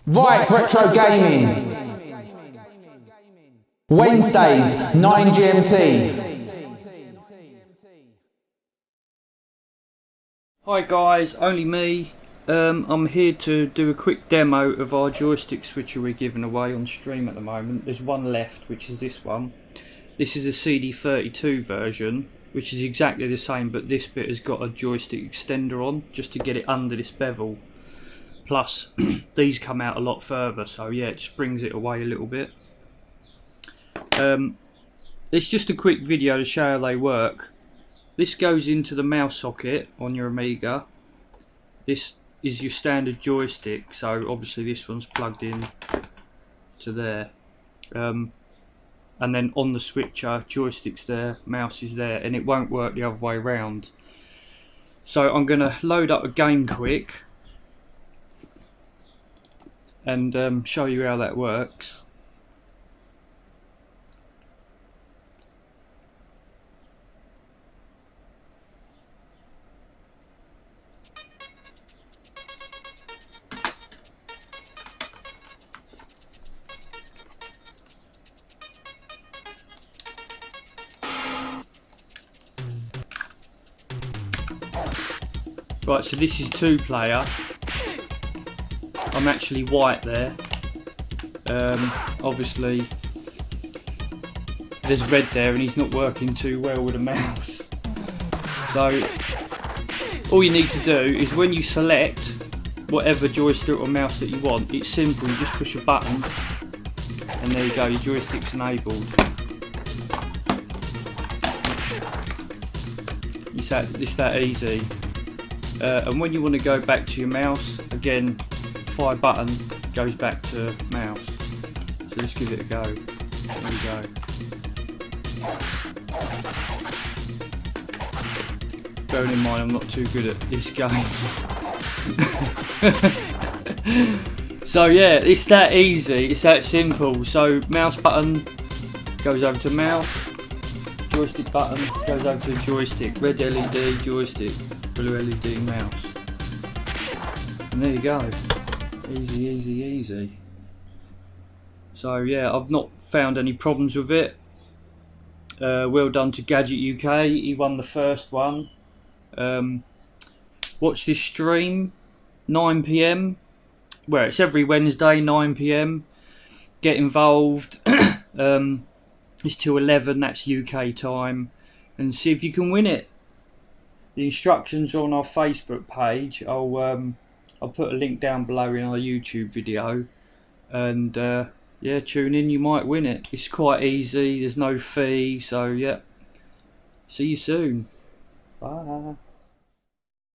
Riot Retro Gaming. Wednesdays, 9 GMT. Hi guys, only me. I'm here to do a quick demo of our joystick switcher we're giving away on stream at the moment. There's one left, which is this one. This is a CD32 version, which is exactly the same, but this bit has got a joystick extender on, just to get it under this bevel. Plus, these come out a lot further, so yeah, it just brings it away a little bit. It's just a quick video to show how they work. This goes into the mouse socket on your Amiga. This is your standard joystick, so obviously this one's plugged in to there. And then on the switcher, joystick's there, mouse is there, and it won't work the other way around. So I'm going to load up a game quick and show you how that works. Right, so this is 2-player. I'm actually white there. Obviously there's red there and he's not working too well with a mouse. So all you need to do is when you select whatever joystick or mouse that you want, it's simple, you just push a button and there you go, your joystick's enabled. It's that easy. And when you want to go back to your mouse, again, fire button goes back to mouse. So let's give it a go. There we go. Bearing in mind I'm not too good at this game. So yeah, it's that easy, it's that simple. So mouse button goes over to mouse, joystick button goes over to joystick, red LED joystick, blue LED mouse. And there you go. Easy, easy, easy. So yeah, I've not found any problems with it. Well done to Gadget UK, he won the first one. Watch this stream, 9 PM. Well, it's every Wednesday, 9 PM. Get involved. It's till 11, that's UK time. And see if you can win it. The instructions are on our Facebook page. I'll put a link down below in our YouTube video, and yeah, tune in, you might win it. It's quite easy, there's no fee, so yeah, see you soon, bye.